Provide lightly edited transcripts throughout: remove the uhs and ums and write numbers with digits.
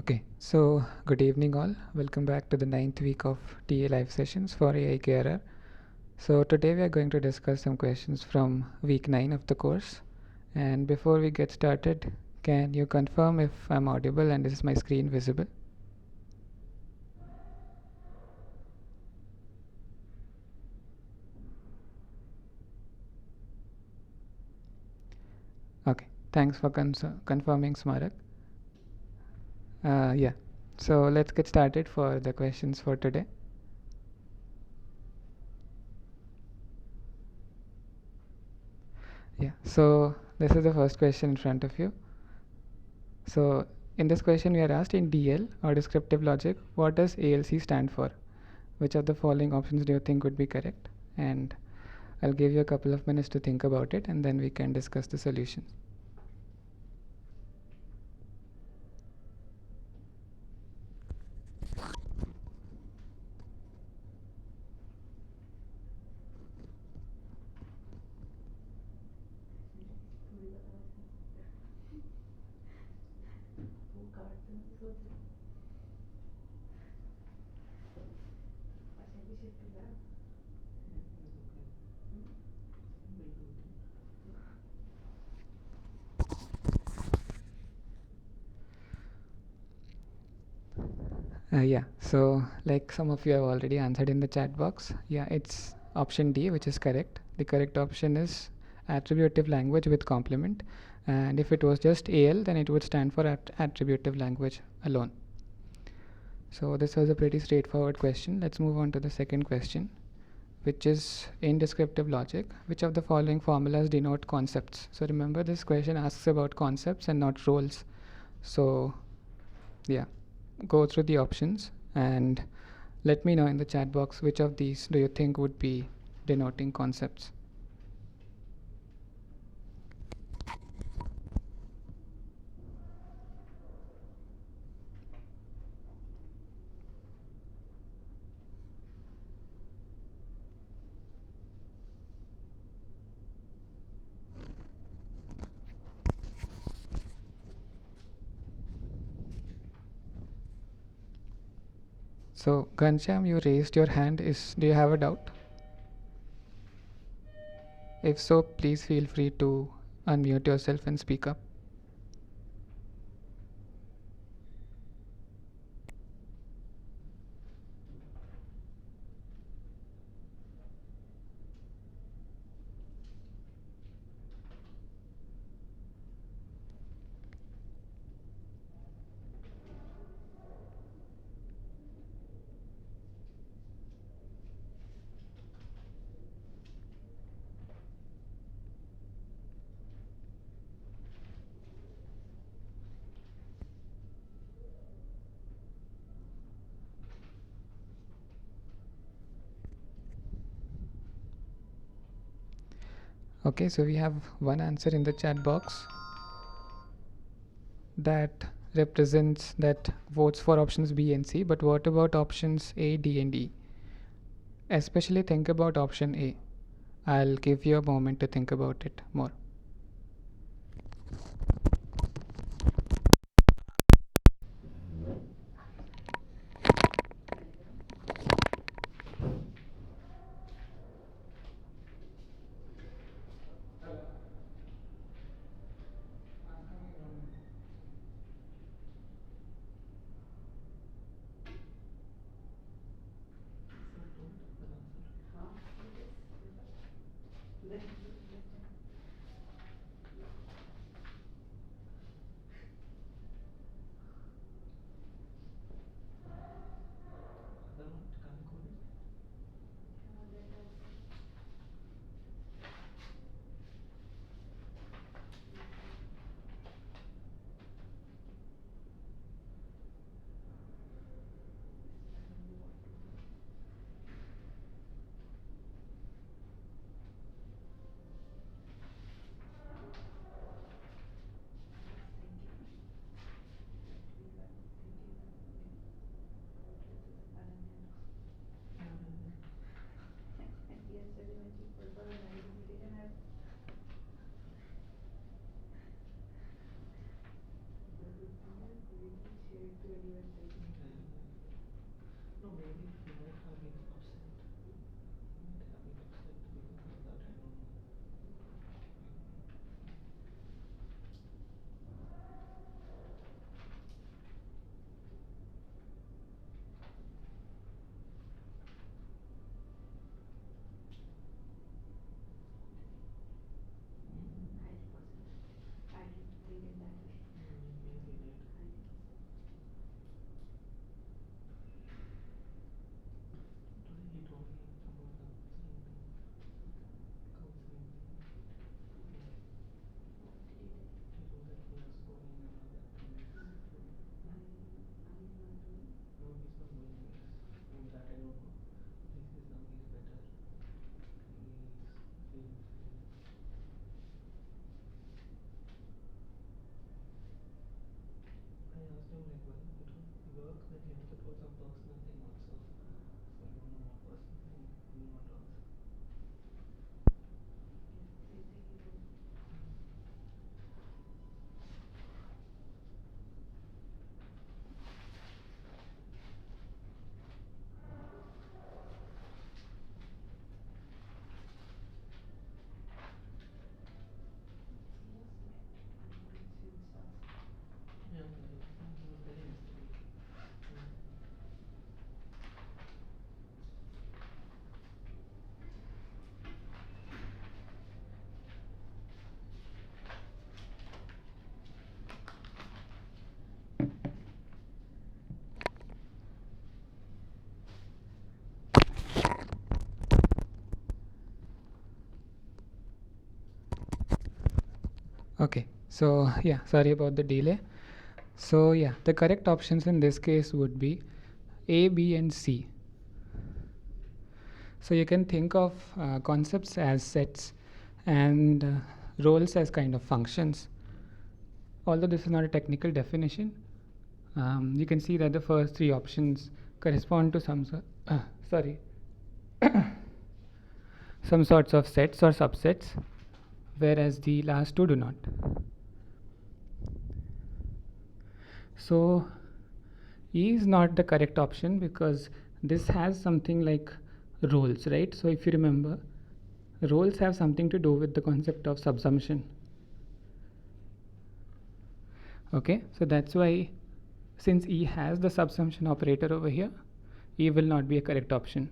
Okay, so good evening all. Welcome back to the 9th week of TA live sessions for AI KRR. So today we are going to discuss some questions from week 9 of the course. And before we get started, can you confirm if I'm audible and is my screen visible? Okay, thanks for confirming, Smarak. Yeah, so let's get started for the questions for today. Yeah, so this is the first question in front of you. So in this question we are asked, in DL or descriptive logic, what does ALC stand for? Which of the following options do you think would be correct? And I'll give you a couple of minutes to think about it and then we can discuss the solutions. Yeah, so like some of you have already answered in the chat box. Yeah, it's option D, which is correct. The correct option is attributive language with complement. And if it was just AL, then it would stand for attributive language alone. So this was a pretty straightforward question. Let's move on to the second question, which is in descriptive logic, which of the following formulas denote concepts? So remember, this question asks about concepts and not roles. So yeah, go through the options and let me know in the chat box which of these do you think would be denoting concepts. So Ghanshyam, you raised your hand. Do you have a doubt? If so, please feel free to unmute yourself and speak up. Okay, so we have one answer in the chat box that represents that votes for options B and C, but what about options A, D, and E? Especially think about option A. I'll give you a moment to think about it more. Okay, so yeah, sorry about the delay. So yeah, the correct options in this case would be A, B, and C. So you can think of concepts as sets and roles as kind of functions. Although this is not a technical definition, you can see that the first three options correspond to some some sorts of sets or subsets, whereas the last two do not. So E is not the correct option because this has something like roles, right? So if you remember, roles have something to do with the concept of subsumption. Okay, so that's why, since E has the subsumption operator over here, E will not be a correct option.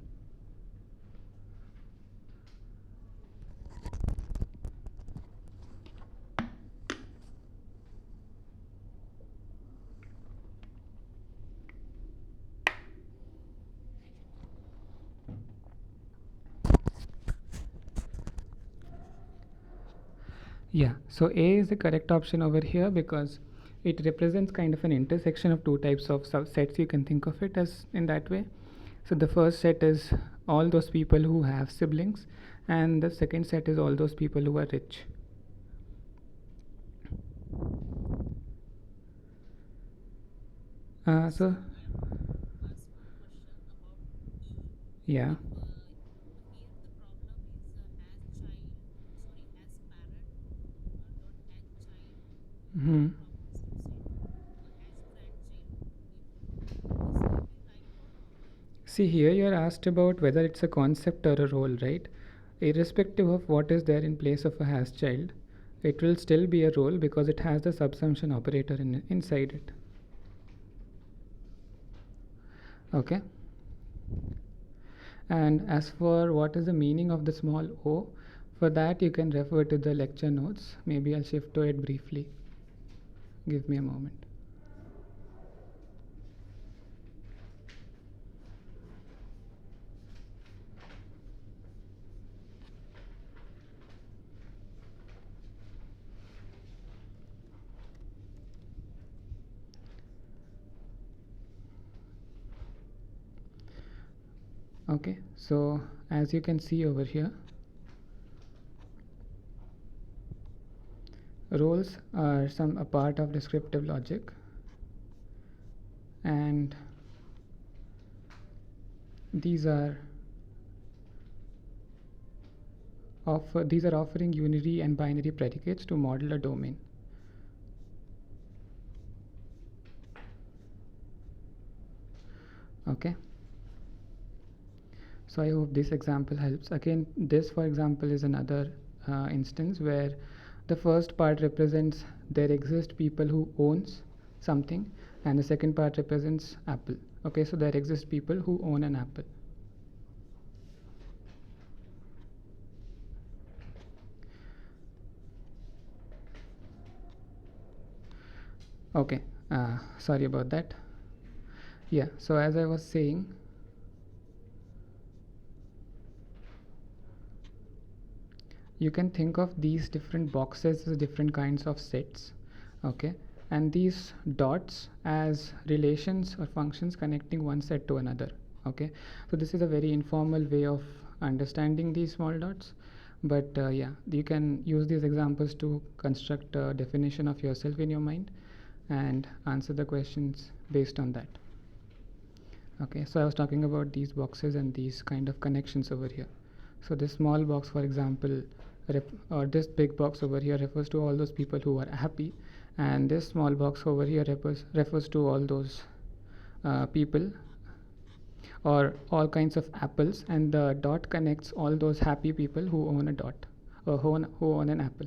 Yeah, so A is the correct option over here because it represents kind of an intersection of two types of subsets. You can think of it as in that way. So the first set is all those people who have siblings, and the second set is all those people who are rich. So yeah. Hmm. See, here you are asked about whether it's a concept or a role, right? Irrespective of what is there in place of a has child, it will still be a role because it has the subsumption operator inside it. Okay. And as for what is the meaning of the small o, for that you can refer to the lecture notes. Maybe I'll shift to it briefly. Give me a moment. Okay, so as you can see over here, roles are a part of descriptive logic, and these are offering unary and binary predicates to model a domain. Okay, So I hope this example helps. Again, this for example is another instance where the first part represents there exist people who owns something, and the second part represents apple. Okay, so there exist people who own an apple. Okay, sorry about that. Yeah, so as I was saying, you can think of these different boxes as different kinds of sets. Okay, and these dots as relations or functions connecting one set to another. Okay, so this is a very informal way of understanding these small dots, but yeah, you can use these examples to construct a definition of yourself in your mind and answer the questions based on that. Okay, so I was talking about these boxes and these kind of connections over here. So this small box, for example, or this big box over here refers to all those people who are happy, and this small box over here refers to all those people or all kinds of apples, and the dot connects all those happy people who own a dot or who own an apple.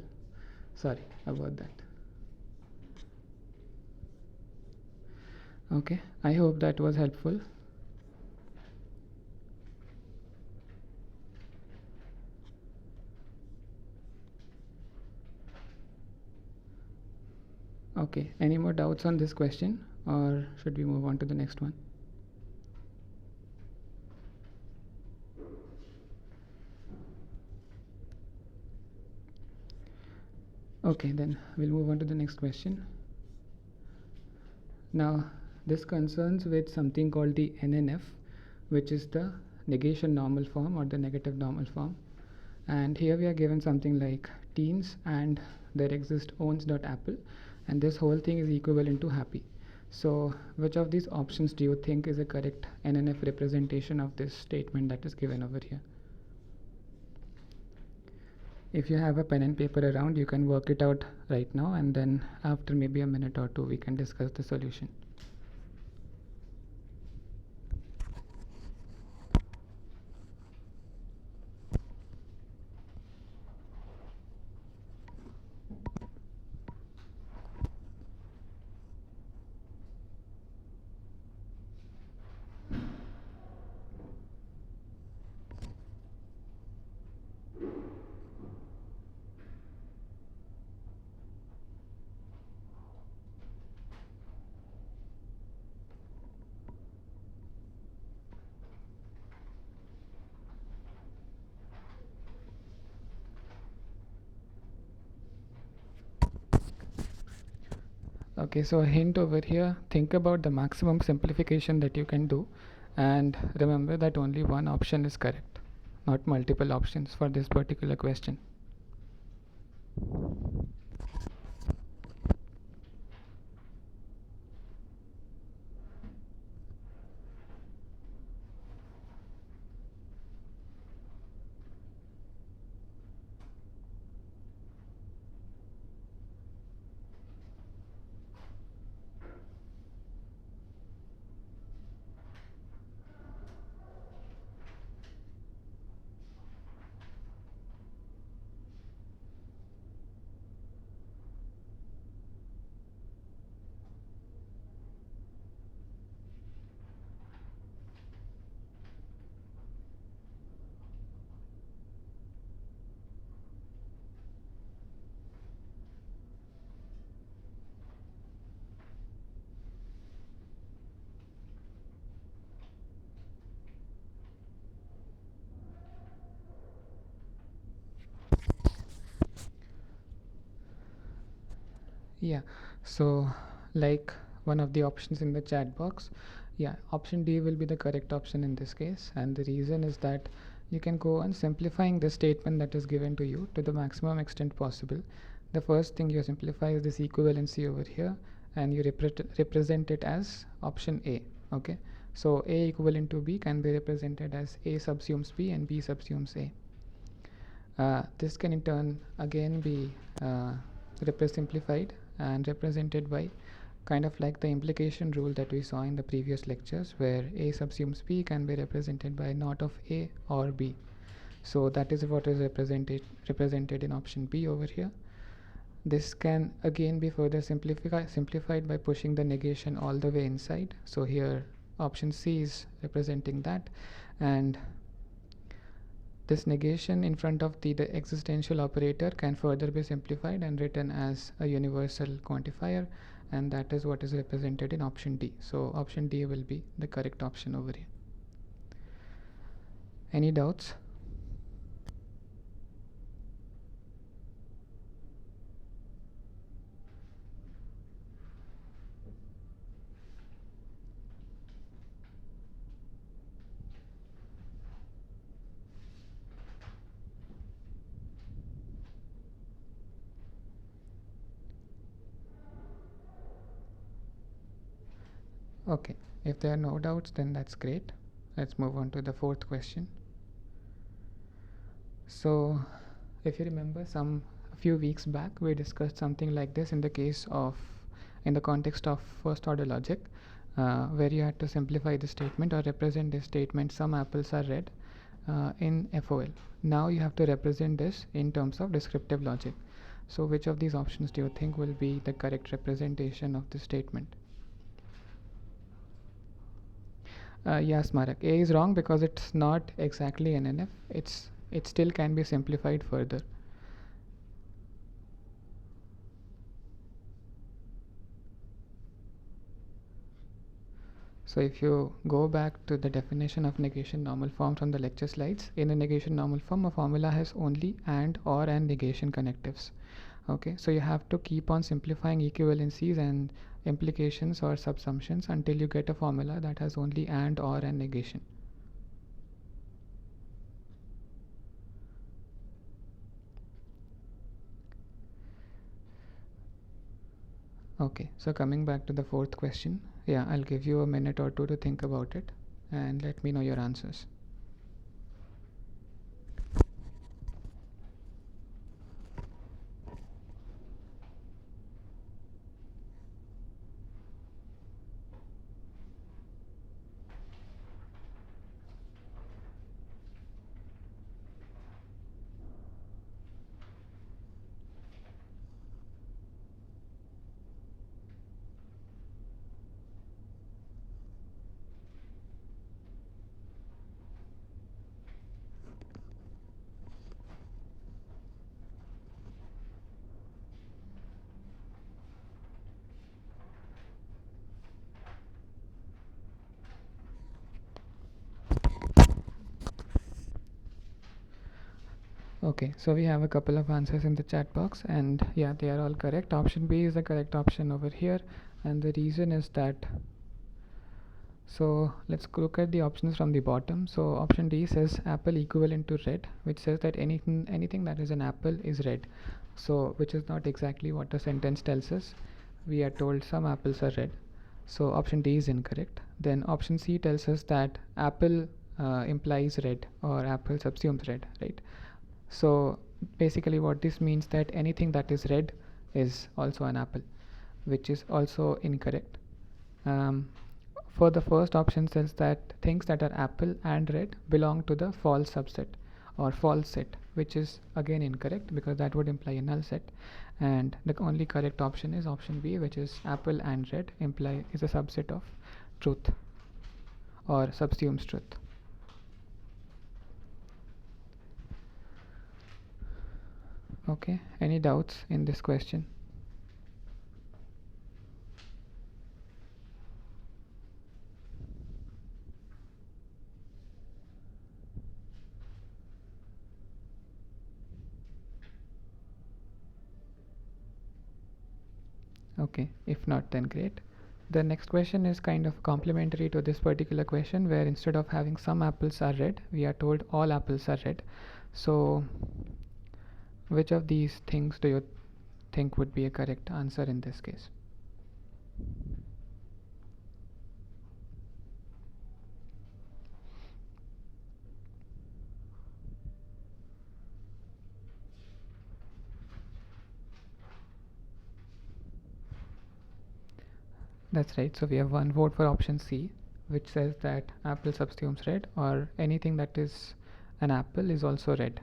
Sorry about that. Okay, I hope that was helpful. Okay, any more doubts on this question, or should we move on to the next one? Okay, then we'll move on to the next question. Now, this concerns with something called the NNF, which is the negation normal form or the negative normal form. And here we are given something like teens and there exists owns.apple, and this whole thing is equivalent to happy. So which of these options do you think is a correct NNF representation of this statement that is given over here? If you have a pen and paper around, you can work it out right now, and then after maybe a minute or two we can discuss the solution. Okay, so a hint over here, think about the maximum simplification that you can do, and remember that only one option is correct, not multiple options for this particular question. Yeah, so like one of the options in the chat box, yeah, option D will be the correct option in this case, and the reason is that you can go on simplifying the statement that is given to you to the maximum extent possible. The first thing you simplify is this equivalency over here, and you represent it as option A. Okay, so A equivalent to B can be represented as A subsumes B and B subsumes A. This can in turn again be simplified and represented by kind of like the implication rule that we saw in the previous lectures, where A subsumes B can be represented by not of A or B. So that is what is represented in option B over here. This can again be further simplified by pushing the negation all the way inside. So here option C is representing that, and this negation in front of the existential operator can further be simplified and written as a universal quantifier, and that is what is represented in option D. So option D will be the correct option over here. Any doubts? Okay, if there are no doubts, then that's great. Let's move on to the fourth question. So if you remember, a few weeks back we discussed something like this in the context of first order logic, where you had to simplify the statement or represent this statement, some apples are red, in FOL. Now you have to represent this in terms of descriptive logic. So which of these options do you think will be the correct representation of this statement? Yes, Marak. A is wrong because it's not exactly an NF. It still can be simplified further. So if you go back to the definition of negation normal form from the lecture slides, in a negation normal form, a formula has only and, or, and negation connectives. Okay, so you have to keep on simplifying equivalencies and implications or subsumptions until you get a formula that has only and, or, and negation. Okay, so coming back to the fourth question, yeah, I'll give you a minute or two to think about it and let me know your answers. Okay, so we have a couple of answers in the chat box, and yeah, they are all correct. Option B is the correct option over here, and the reason is that, so let's look at the options from the bottom. So option D says apple equivalent to red, which says that anything that is an apple is red. So which is not exactly what the sentence tells us. We are told some apples are red. So option D is incorrect. Then option C tells us that apple implies red, or apple subsumes red, right? So basically what this means that anything that is red is also an apple, which is also incorrect. For the first option says that things that are apple and red belong to the false subset or false set, which is again incorrect because that would imply a null set, and the only correct option is option B, which is apple and red is a subset of truth or subsumes truth. Okay, any doubts in this question? Okay, if not, then great. The next question is kind of complementary to this particular question, where instead of having some apples are red, we are told all apples are red. So which of these things do you think would be a correct answer in this case? That's right. So we have one vote for option C, which says that apple subsumes red, or anything that is an apple is also red.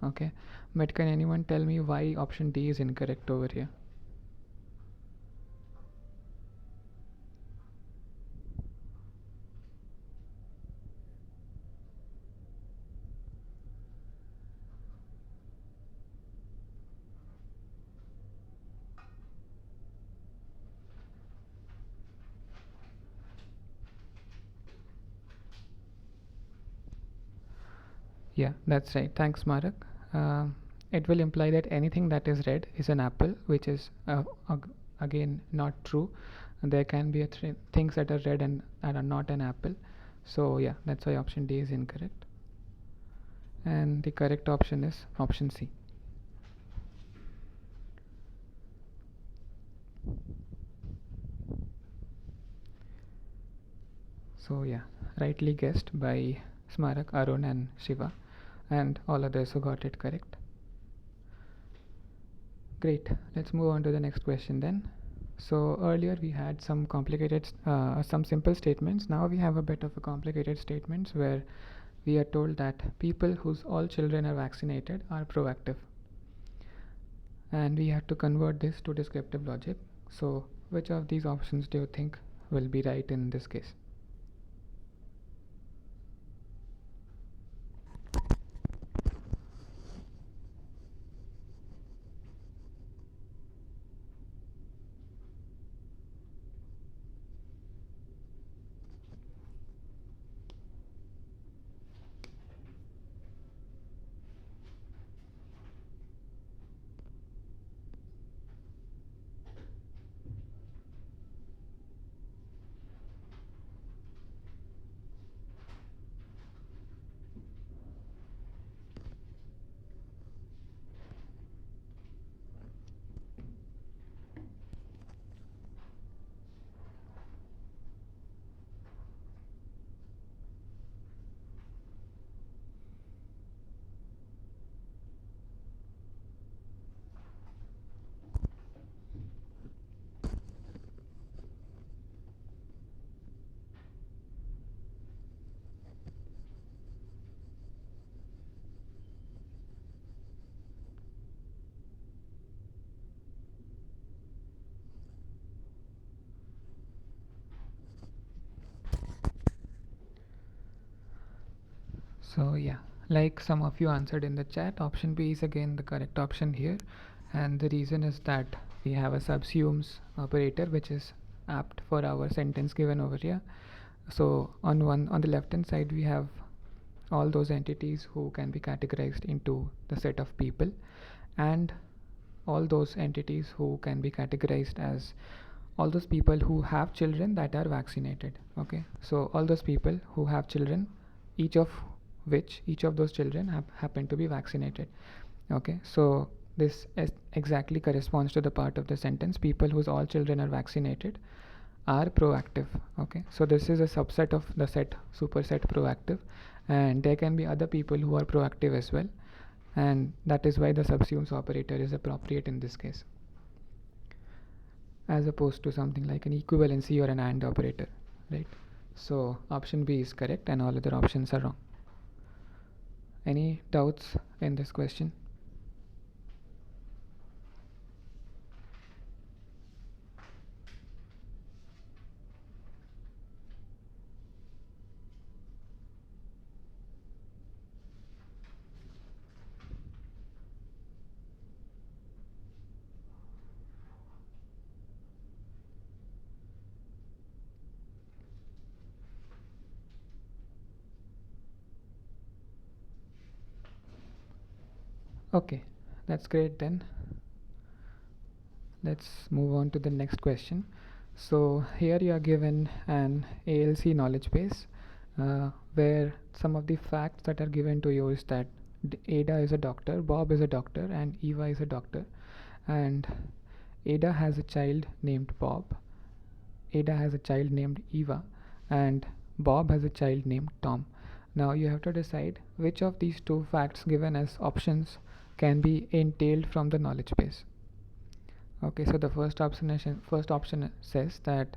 Okay, but can anyone tell me why option D is incorrect over here? Yeah, that's right. Thanks, Marak. It will imply that anything that is red is an apple, which is again not true. And there can be things that are red and that are not an apple. So yeah, that's why option D is incorrect. And the correct option is option C. So yeah, rightly guessed by Smarak, Arun and Shiva, and all others who got it correct. Great, let's move on to the next question then. So earlier we had some complicated, some simple statements. Now we have a bit of a complicated statements where we are told that people whose all children are vaccinated are proactive. And we have to convert this to descriptive logic. So which of these options do you think will be right in this case? So yeah, like some of you answered in the chat, option B is again the correct option here, and the reason is that we have a subsumes operator which is apt for our sentence given over here. So on the left hand side we have all those entities who can be categorized into the set of people, and all those entities who can be categorized as all those people who have children that are vaccinated. Okay, so all those people who have children, each of each of those children happen to be vaccinated. Okay, so this exactly corresponds to the part of the sentence, people whose all children are vaccinated are proactive. Okay, so this is a subset of the set superset proactive, and there can be other people who are proactive as well, and that is why the subsumes operator is appropriate in this case, as opposed to something like an equivalency or an AND operator, right? So option B is correct and all other options are wrong. Any doubts in this question? Okay, that's great then. Let's move on to the next question. So here you are given an ALC knowledge base, where some of the facts that are given to you is that Ada is a doctor, Bob is a doctor, and Eva is a doctor, and Ada has a child named Bob, Ada has a child named Eva, and Bob has a child named Tom. Now you have to decide which of these two facts given as options can be entailed from the knowledge base. Okay, so the first option says that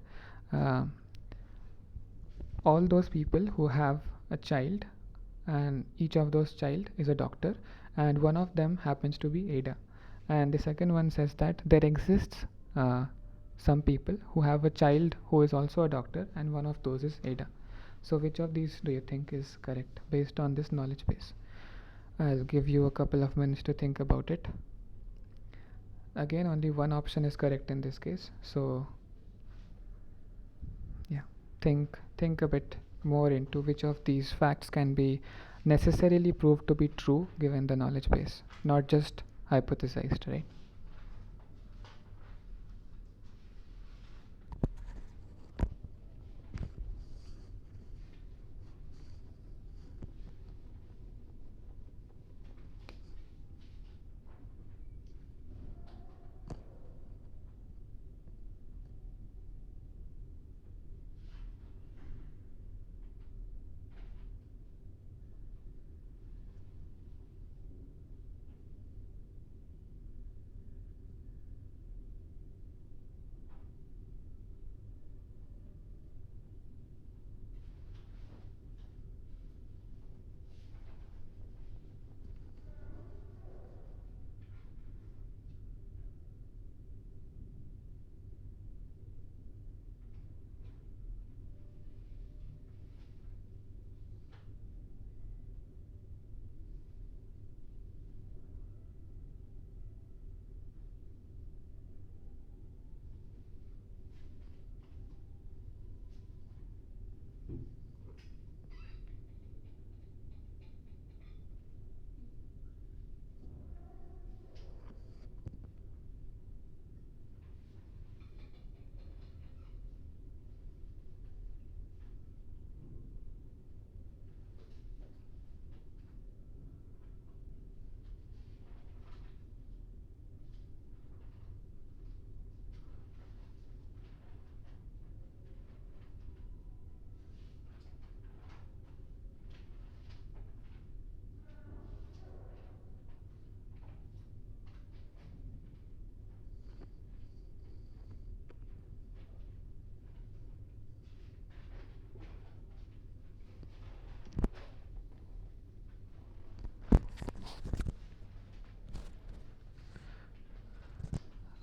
uh, all those people who have a child, and each of those child is a doctor, and one of them happens to be Ada. And the second one says that there exists some people who have a child who is also a doctor, and one of those is Ada. So which of these do you think is correct based on this knowledge base? I'll give you a couple of minutes to think about it. Again, only one option is correct in this case, so yeah, think a bit more into which of these facts can be necessarily proved to be true given the knowledge base, not just hypothesized, right?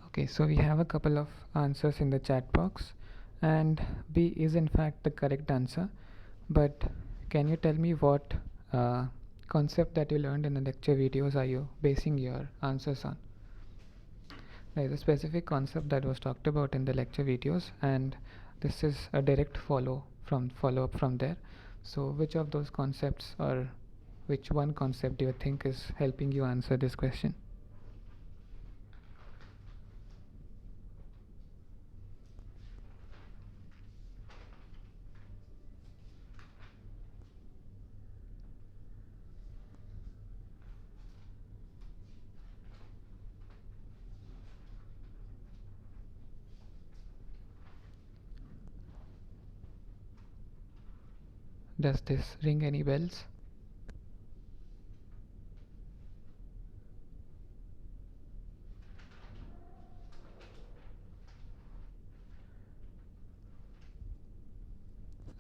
Okay, so we have a couple of answers in the chat box, and B is in fact the correct answer. But can you tell me what concept that you learned in the lecture videos are you basing your answers on? There is a specific concept that was talked about in the lecture videos, and this is a direct follow up from there. So which of those concepts, or which one concept do you think is helping you answer this question? Does this ring any bells?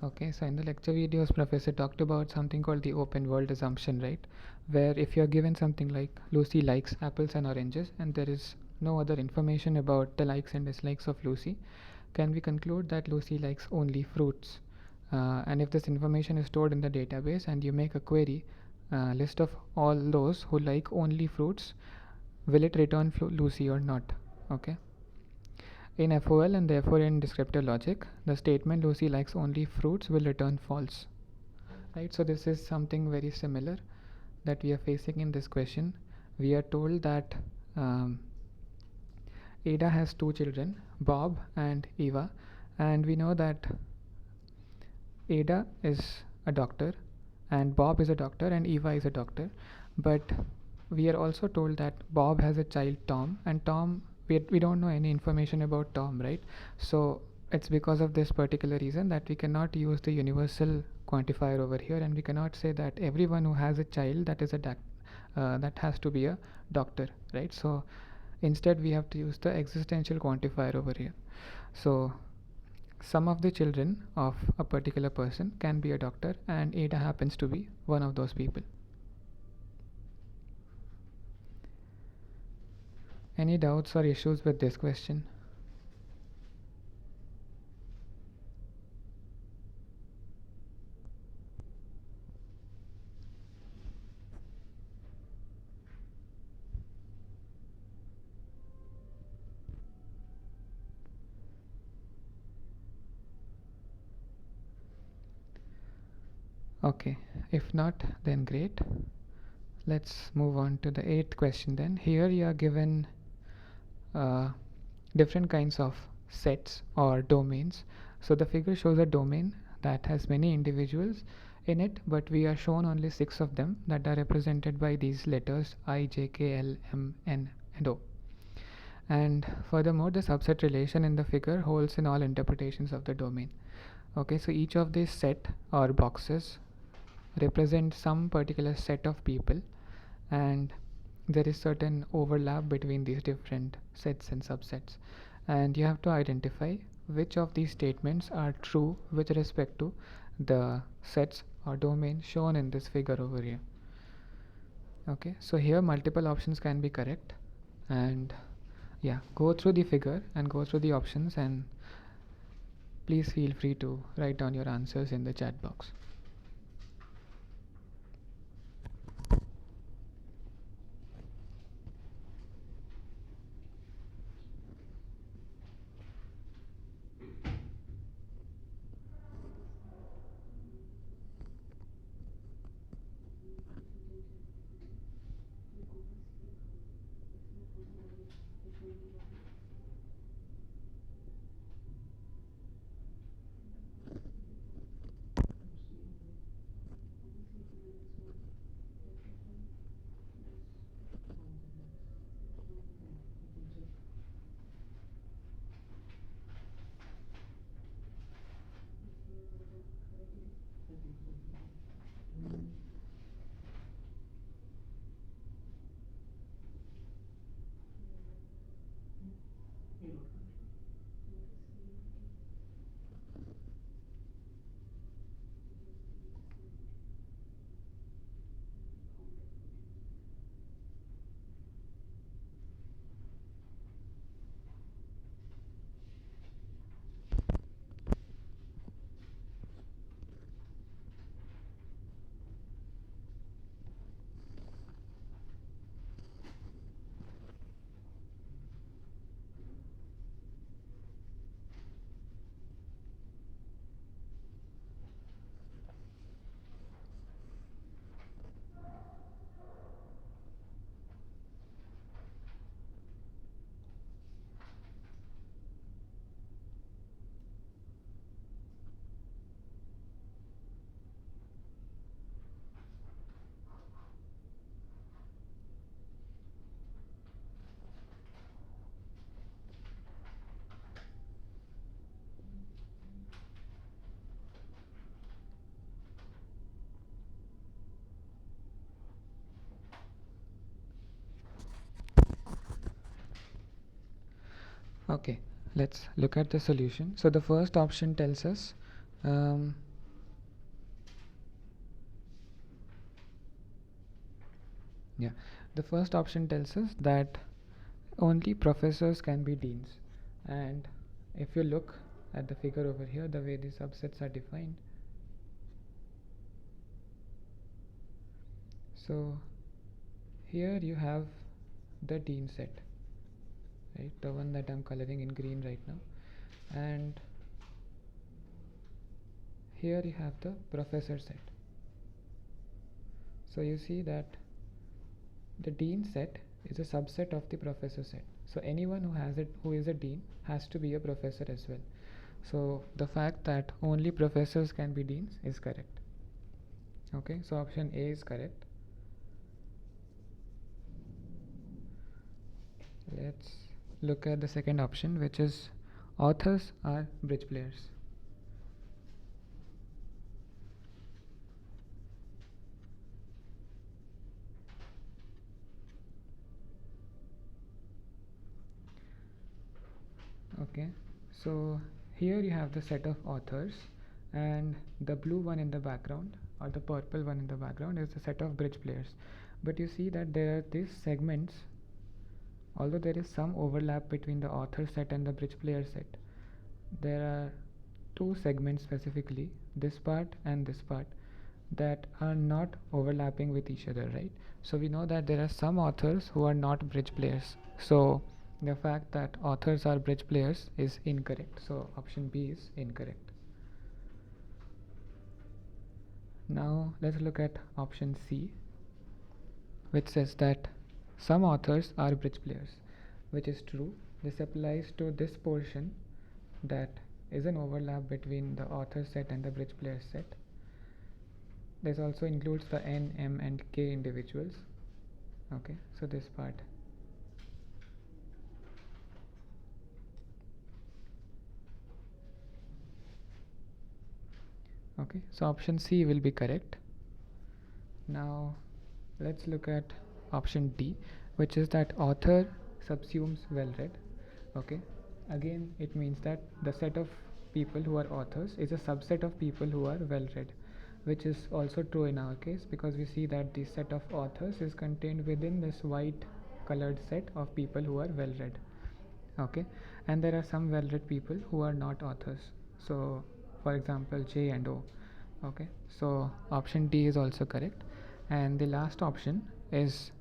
Okay, so in the lecture videos, Professor talked about something called the open world assumption, right? Where if you're given something like Lucy likes apples and oranges, and there is no other information about the likes and dislikes of Lucy, can we conclude that Lucy likes only fruits? And if this information is stored in the database and you make a query, list of all those who like only fruits, will it return Lucy or not? Okay. In FOL and therefore in descriptive logic, the statement Lucy likes only fruits will return false. Right, so this is something very similar that we are facing in this question. We are told that Ada has two children, Bob and Eva, and we know that Ada is a doctor, and Bob is a doctor, and Eva is a doctor. But we are also told that Bob has a child, Tom, and Tom, we don't know any information about Tom, right? So it's because of this particular reason that we cannot use the universal quantifier over here, and we cannot say that everyone who has a child that is a that has to be a doctor, right? So instead we have to use the existential quantifier over here. So some of the children of a particular person can be a doctor, and Ada happens to be one of those people. Any doubts or issues with this question? Okay, if not, then great. Let's move on to the 8th question then. Here you are given uh, different kinds of sets or domains. So the figure shows a domain that has many individuals in it, but we are shown only 6 of them that are represented by these letters I, J, K, L, M, N, and O. And furthermore, the subset relation in the figure holds in all interpretations of the domain. Okay, so each of these set or boxes represent some particular set of people, and there is certain overlap between these different sets and subsets, and you have to identify which of these statements are true with respect to the sets or domain shown in this figure over here. Okay, so here multiple options can be correct, and yeah, go through the figure and go through the options, and please feel free to write down your answers in the chat box. Okay, let's look at the solution. So the first option tells us the first option tells us that only professors can be deans, and if you look at the figure over here, the way the subsets are defined, so here you have the dean set, right, the one that I'm coloring in green right now, and here you have the professor set. So you see that the dean set is a subset of the professor set, so anyone who is a dean has to be a professor as well. So the fact that only professors can be deans is correct. Okay, so option A is correct. Let's look at the second option, which is authors are bridge players. Okay, so Here you have the set of authors, and the blue one in the background or the purple one in the background is the set of bridge players. But you see that there are these segments. Although there is some overlap between the author set and the bridge player set, there are two segments specifically, this part and this part, that are not overlapping with each other, right? So we know that there are some authors who are not bridge players. So the fact that authors are bridge players is incorrect. So option B is incorrect. Now let's look at option C, which says that some authors are bridge players, which is true. This applies to this portion that is an overlap between the author set and the bridge player set. This also includes the N, M, and K individuals. Okay, so this part. Okay, so option C will be correct. Now let's look at option D, which is that author subsumes well read. Okay, again it means that the set of people who are authors is a subset of people who are well read, which is also true in our case, because we see that the set of authors is contained within this white colored set of people who are well read. Okay, and there are some well read people who are not authors, so for example J and O. Okay, so option D is also correct. And the last option is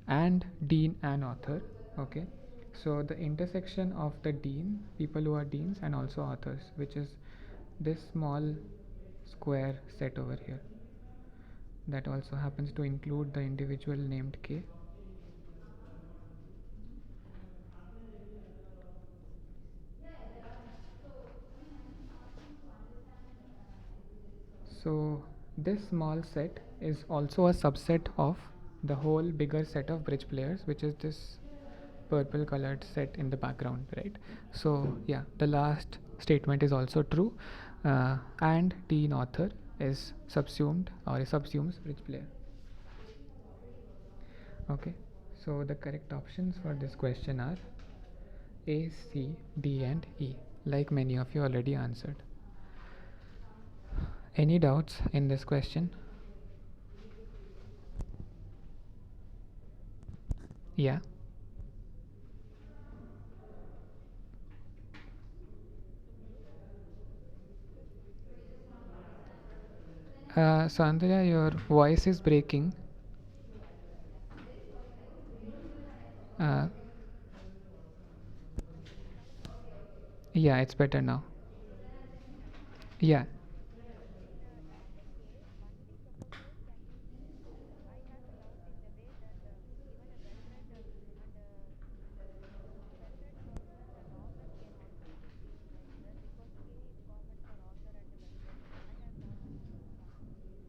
and dean and author. Okay, so the intersection of the dean, people who are deans, and also authors, which is this small square set over here, that also happens to include the individual named K. So this small set is also a subset of the whole bigger set of bridge players, which is this purple colored set in the background, right? So yeah, the last statement is also true. And teen author is subsumed or subsumes bridge player. Okay, so the correct options for this question are A, C, D, and E, like many of you already answered. Any doubts in this question? Yeah. Sandhya, your voice is breaking. Uh, yeah, it's better now. Yeah.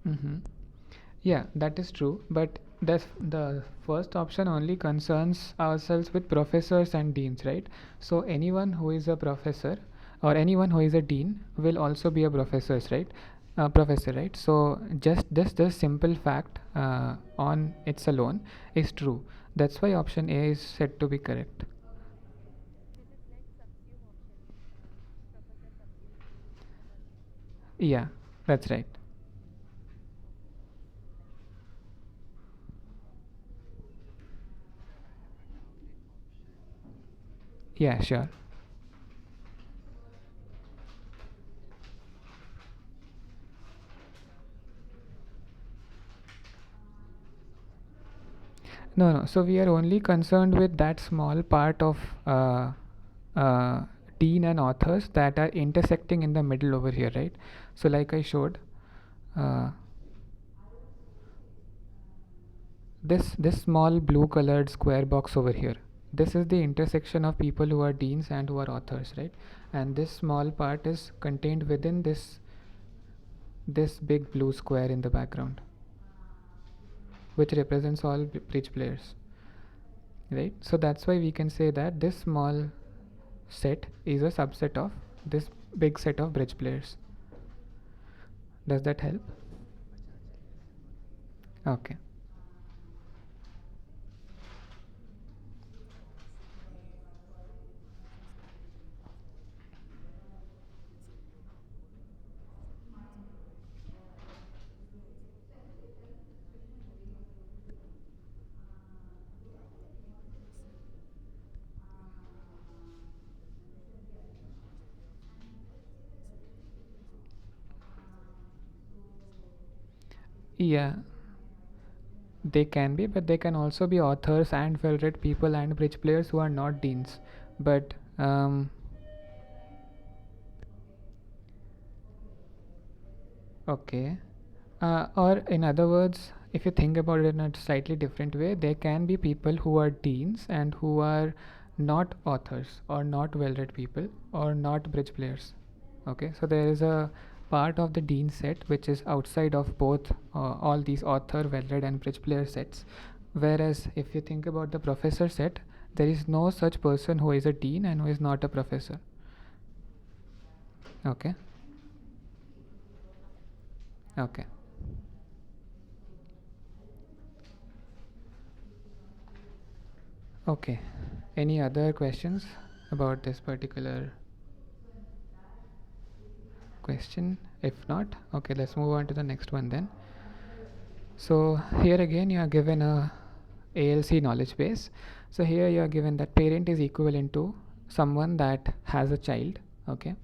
Mm-hmm. Yeah, that is true. But the first option only concerns ourselves with professors and deans, right? So anyone who is a professor or anyone who is a dean will also be a professor, right? So just this simple fact on its alone is true. That's why option A is said to be correct. Yeah, that's right. Yeah, sure. No, no. So we are only concerned with that small part of uh, uh, teen and authors that are intersecting in the middle over here, right? So like I showed, uh, this small blue colored square box over here. This is the intersection of people who are deans and who are authors, right? And this small part is contained within this big blue square in the background, which represents all bridge players, right? So that's why we can say that this small set is a subset of this big set of bridge players. Does that help? Okay. Yeah, they can be, but they can also be authors and well-read people and bridge players who are not deans. But okay. Or in other words, if you think about it in a slightly different way, there can be people who are deans and who are not authors or not well-read people or not bridge players. Okay, so there is a part of the dean set which is outside of both all these author, well-read, and bridge player sets. Whereas if you think about the professor set, there is no such person who is a dean and who is not a professor. Okay. Okay. Okay. Any other questions about this particular question? If not, okay, let's move on to the next one then. So here again you are given a ALC knowledge base. So here you are given that parent is equivalent to someone that has a child, okay,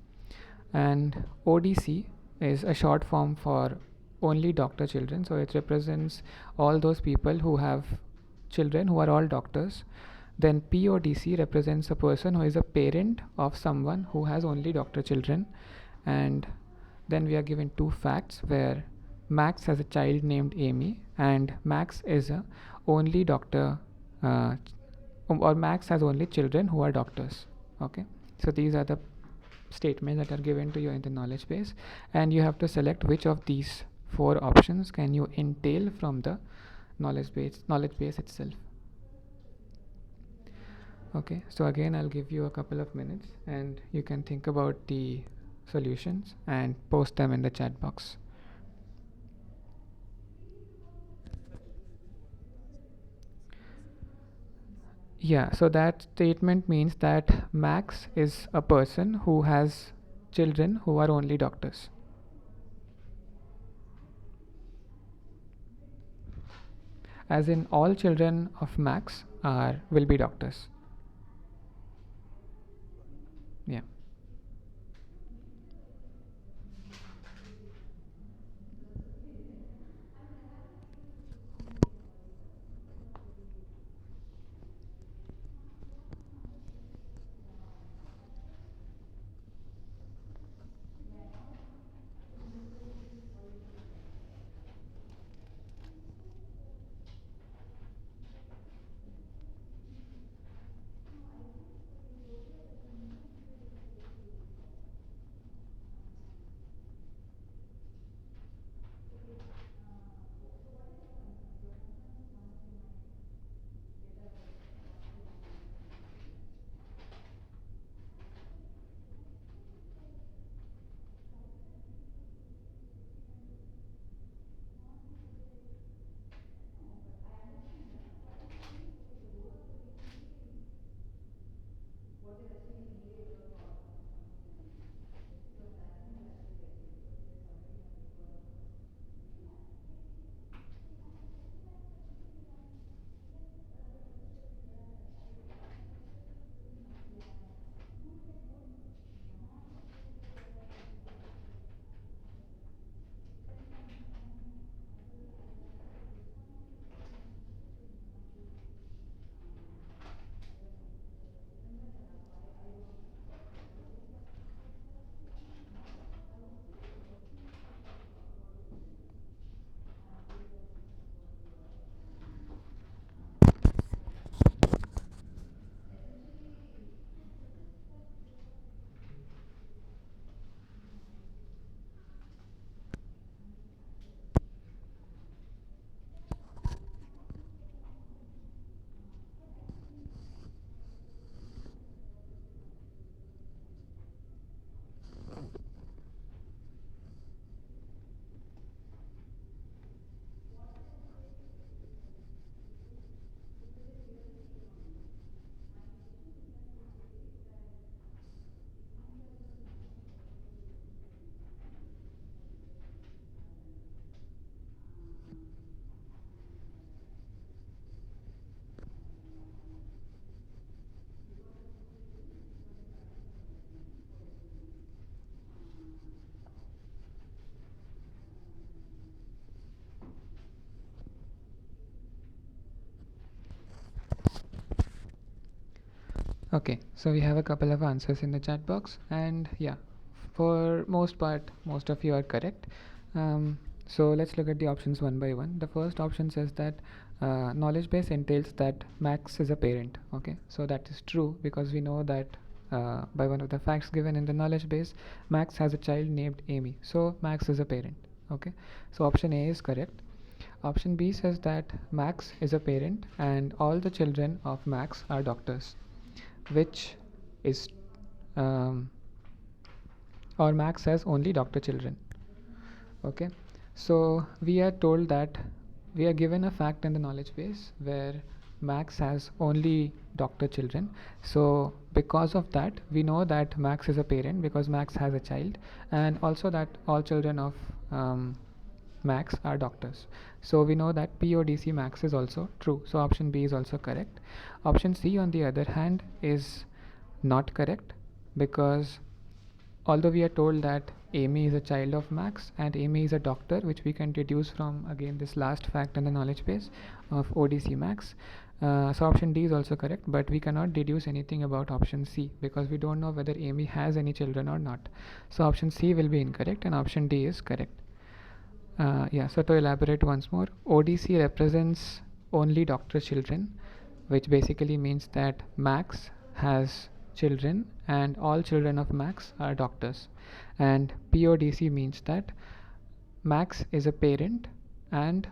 and ODC is a short form for only doctor children, so it represents all those people who have children who are all doctors. Then PODC represents a person who is a parent of someone who has only doctor children. And then we are given two facts where Max has a child named Amy, and Max is a only doctor, uh, or Max has only children who are doctors. Okay, so these are the statements that are given to you in the knowledge base, and you have to select which of these four options can you entail from the knowledge base itself. Okay, so again I'll give you a couple of minutes and you can think about the solutions and post them in the chat box. Yeah, so that statement means that Max is a person who has children who are only doctors. As in, all children of Max are will be doctors. Yeah. Okay, so we have a couple of answers in the chat box, and yeah, for most part, most of you are correct. So let's look at the options one by one. The first option says that knowledge base entails that Max is a parent. Okay, so that is true because we know that by one of the facts given in the knowledge base, Max has a child named Amy. So Max is a parent. Okay, so option A is correct. Option B says that Max is a parent and all the children of Max are doctors, which is um, or Max has only doctor children. Okay, so we are told that we are given a fact in the knowledge base where Max has only doctor children. So because of that, we know that Max is a parent because Max has a child, and also that all children of Max are doctors. So we know that PODC Max is also true. So option B is also correct. Option C, on the other hand, is not correct because although we are told that Amy is a child of Max and Amy is a doctor, which we can deduce from again this last fact in the knowledge base of ODC Max. So option D is also correct, but we cannot deduce anything about option C because we don't know whether Amy has any children or not. So option C will be incorrect and option D is correct. Yeah, so to elaborate once more, ODC represents only doctor children, which basically means that Max has children and all children of Max are doctors. And PODC means that Max is a parent and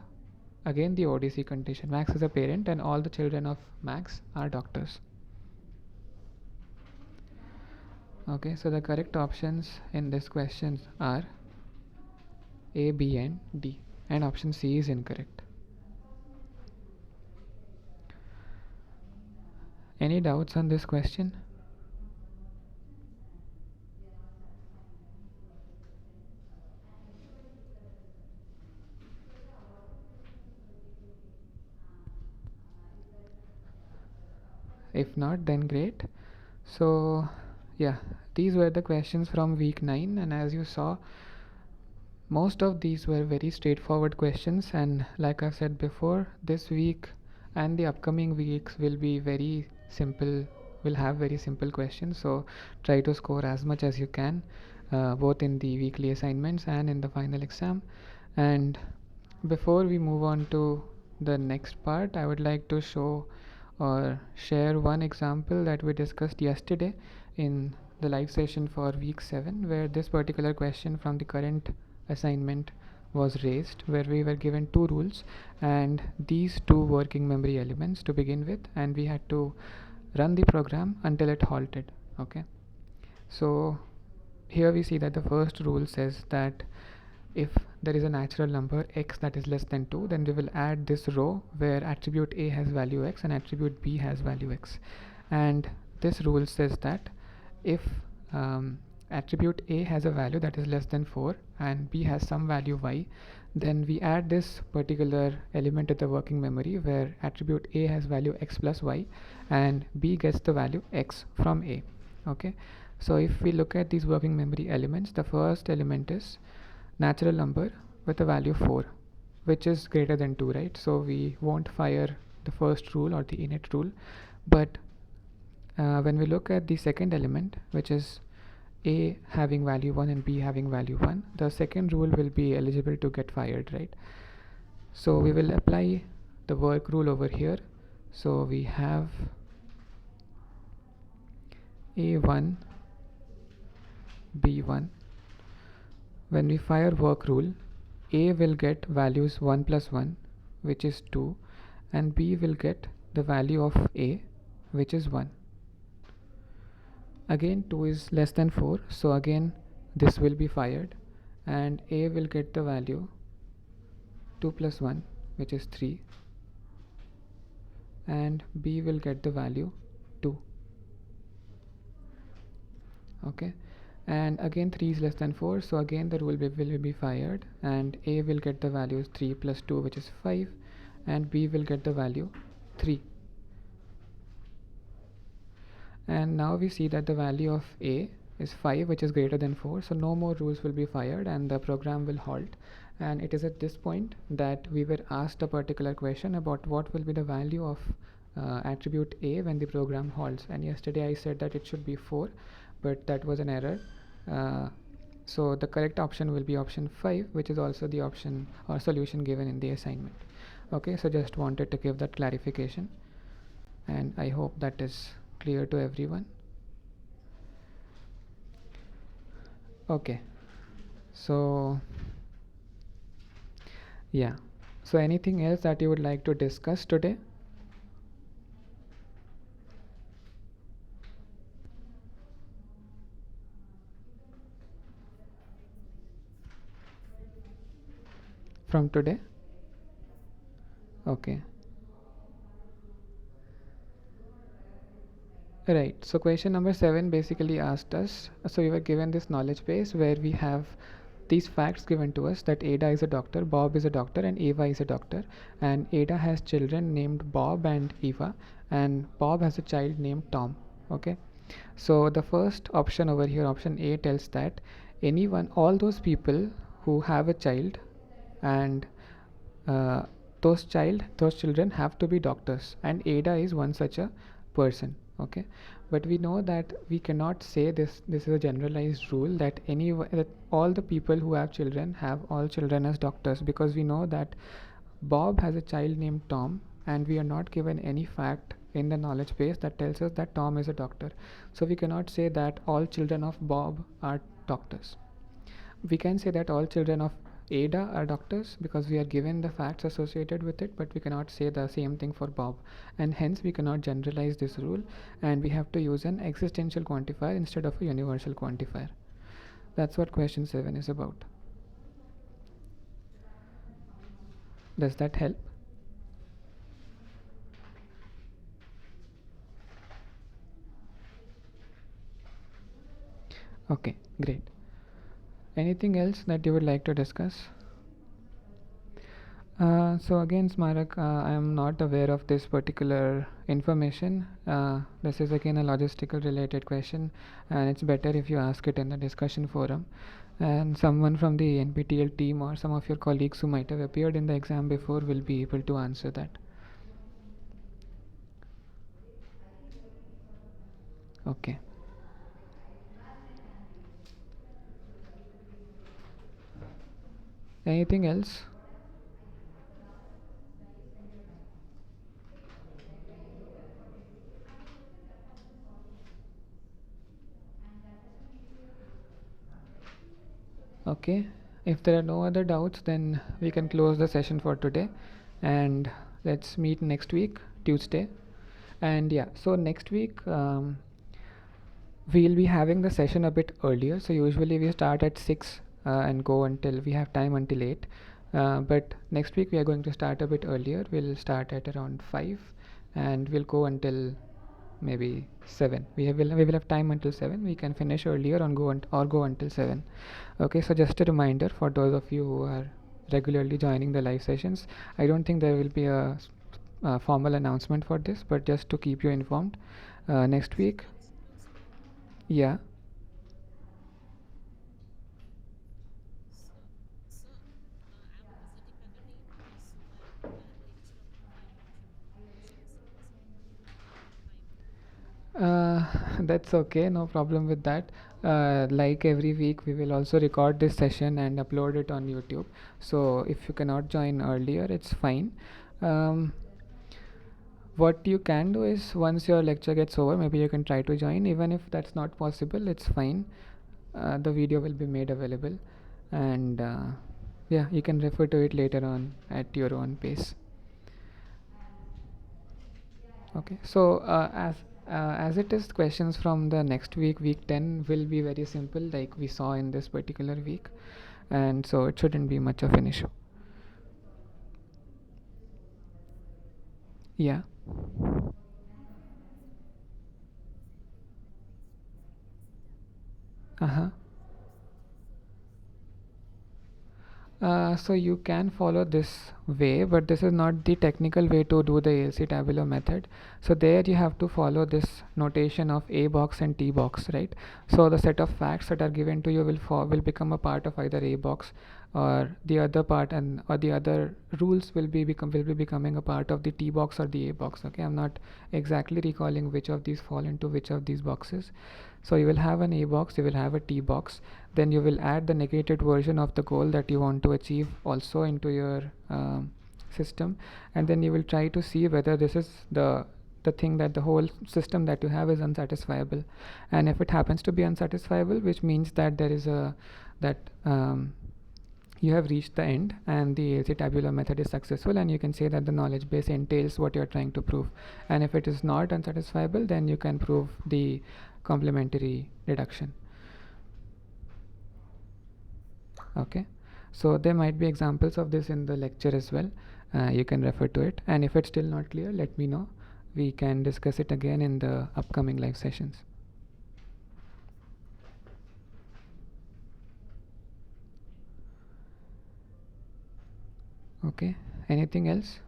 again the ODC condition. Max is a parent and all the children of Max are doctors. Okay, so the correct options in this question are A, B and D, and option C is incorrect. Any doubts on this question? If not, then great. So yeah, these were the questions from week 9, and as you saw, most of these were very straightforward questions, and like I said before, this week and the upcoming weeks will be very simple, will have very simple questions. So try to score as much as you can, both in the weekly assignments and in the final exam. And before we move on to the next part, I would like to show or share one example that we discussed yesterday in the live session for week 7, where this particular question from the current assignment was raised, where we were given two rules and these two working memory elements to begin with, and we had to run the program until it halted. Okay, so here we see that the first rule says that if there is a natural number x that is less than 2, then we will add this row where attribute A has value x and attribute B has value x. And this rule says that if attribute A has a value that is less than 4 and B has some value y, then we add this particular element to the working memory where attribute A has value x plus y and B gets the value x from A. Okay, so if we look at these working memory elements, the first element is natural number with a value 4, which is greater than 2, right? So we won't fire the first rule or the init rule, but when we look at the second element, which is A having value 1 and B having value 1, the second rule will be eligible to get fired, right? So we will apply the work rule over here. So we have A1 B1. When we fire work rule, A will get values 1 plus 1, which is 2, and B will get the value of A, which is 1. Again 2 is less than 4, so again this will be fired and A will get the value 2 plus 1, which is 3, and B will get the value 2. Okay, and again 3 is less than 4, so again the rule will be fired and A will get the values 3 plus 2, which is 5, and B will get the value 3. And now we see that the value of A is 5, which is greater than 4, so no more rules will be fired and the program will halt. And it is at this point that we were asked a particular question about what will be the value of attribute A when the program halts, and yesterday I said that it should be 4, but that was an error. So the correct option will be option 5, which is also the option or solution given in the assignment. Okay, so just wanted to give that clarification, and I hope that is clear to everyone. Okay, so yeah, so anything else that you would like to discuss today? From today? Okay. Right, so question number 7 basically asked us, so we were given this knowledge base where we have these facts given to us that Ada is a doctor, Bob is a doctor, and Eva is a doctor, and Ada has children named Bob and Eva, and Bob has a child named Tom. Okay, so the first option over here, option A, tells that anyone, all those people who have a child, and uh, those children have to be doctors, and Ada is one such a person. Okay, but we know that we cannot say this is a generalized rule that that all the people who have children have all children as doctors, because we know that Bob has a child named Tom, and we are not given any fact in the knowledge base that tells us that Tom is a doctor. So we cannot say that all children of Bob are doctors. We can say that all children of Ada are doctors because we are given the facts associated with it, but we cannot say the same thing for Bob, and hence we cannot generalize this rule, and we have to use an existential quantifier instead of a universal quantifier. That's what question 7 is about. Does that help? Okay, great. Anything else that you would like to discuss? So again, Smarak, I am not aware of this particular information. This is again a logistical related question, and it's better if you ask it in the discussion forum. And someone from the NPTEL team or some of your colleagues who might have appeared in the exam before will be able to answer that. Okay. Anything else? Okay, if there are no other doubts, then we can close the session for today, and let's meet next week, Tuesday. And yeah, so next week we'll be having the session a bit earlier. So usually we start at 6 and go until we have time until 8. But next week we are going to start a bit earlier. We'll start at around 5 and we'll go until maybe 7. We will have time until 7. We can finish earlier and go until 7. Okay, so just a reminder for those of you who are regularly joining the live sessions, I don't think there will be a formal announcement for this, but just to keep you informed, next week. Yeah. That's okay, no problem with that. Like every week, we will also record this session and upload it on YouTube. So if you cannot join earlier, it's fine. What you can do is once your lecture gets over, maybe you can try to join. Even if that's not possible, it's fine. The video will be made available, and yeah, you can refer to it later on at your own pace. Okay, so as it is, questions from the next week, week 10, will be very simple, like we saw in this particular week, and so it shouldn't be much of an issue. Yeah. Uh-huh. So you can follow this way, but this is not the technical way to do the ALC tabular method. So there you have to follow this notation of A box and T box, right? So the set of facts that are given to you will become a part of either A box or the other part, and or the other rules will be becoming a part of the T box or the A box. Okay, I'm not exactly recalling which of these fall into which of these boxes. So you will have an A box, you will have a T box, then you will add the negated version of the goal that you want to achieve also into your system, and then you will try to see whether this is the thing that the whole system that you have is unsatisfiable. And if it happens to be unsatisfiable, which means that there is a that you have reached the end and the ALC tabular method is successful, and you can say that the knowledge base entails what you're trying to prove. And if it is not unsatisfiable, then you can prove the complementary deduction. Okay, so there might be examples of this in the lecture as well. You can refer to it, and if it's still not clear, let me know. We can discuss it again in the upcoming live sessions. Okay, anything else?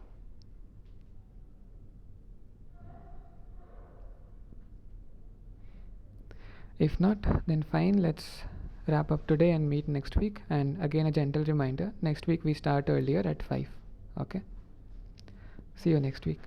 If not, then fine, let's wrap up today and meet next week. And again, a gentle reminder, next week we start earlier at 5. Okay, see you next week.